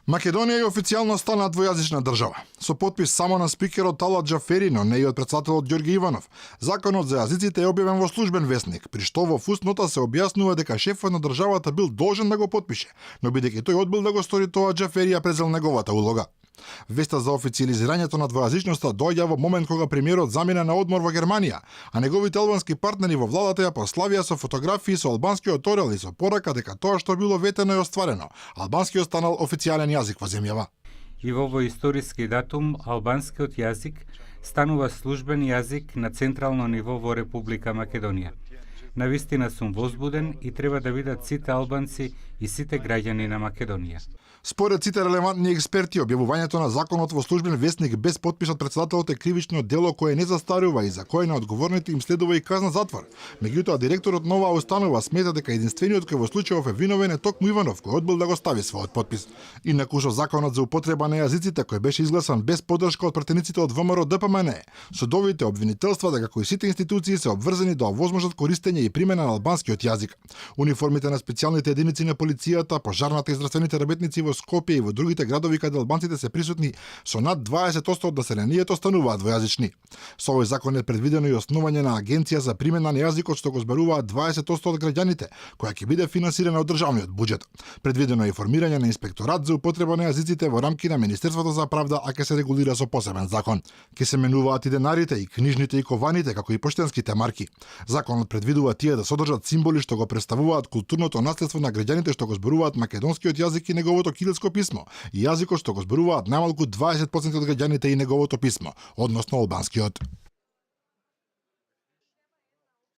Македонија е официјално стана двојазична држава. Со подпис само на спикерот Талат Џафери, но не и од претседателот Ѓорги Иванов. Законот за јазиците е објавен во службен весник, при што во фуснота се објаснува дека шефот на државата бил должен да го потпише, но бидејќи тој одбил да го стори тоа, Џафери ја презел неговата улога. Веста за официализирањето на двојазичноста доаѓа во момент кога премиерот замина на одмор во Германија, а неговите албански партнери во владата ја прославија со фотографии со албанскиот орел и со порака дека тоа што било ветено е остварено. Албанскиот станал официјален јазик во земјава. И во овој историски датум албанскиот јазик станува службен јазик на централно ниво во Република Македонија. Навистина сум возбуден и треба да видат сите албанци и сите граѓани на Македонија. Според сите релевантни експерти, објавувањето на законот во службен весник без подпис од претседателот е кривично дело кое не застарува и за кое на одговорните им следува и казна затвор. Меѓутоа, директорот на оваа установа смета дека единствениот кој во случајов е виновен е токму Иванов, кој одбил да го стави својот подпис. Инаку со законот за употреба на јазиците кој беше изгласан без поддршка од пратениците од ВМРО ДПМН, судовите обвинителства дека кои сите институции се обврзани да овозможат користење и примена на албанскиот јазик. Униформите на специјалните единици на полицијата, пожарната и здравствените работници во Скопје и во другите градови каде албанците се присутни со над 20% од населението стануваат двојазични. Со овој закон е предвидено и основање на агенција за примена на јазикот што го зборуваат 20% од граѓаните, која ќе биде финансирана од државниот буџет. Предвидено е и формирање на инспекторат за употреба на јазиците во рамки на Министерството за правда, а ќе се регулира со посебен закон. Ќе се менуваат и денарите, и книжните и кованите, како и поштенските марки. Законот предвидува тие да содржат символи што го представуваат културното наследство на граѓаните што го зборуваат македонскиот јазик и неговото кирилско писмо, и јазикот што го зборуваат најмалку 20% од граѓаните и неговото писмо, односно албанскиот.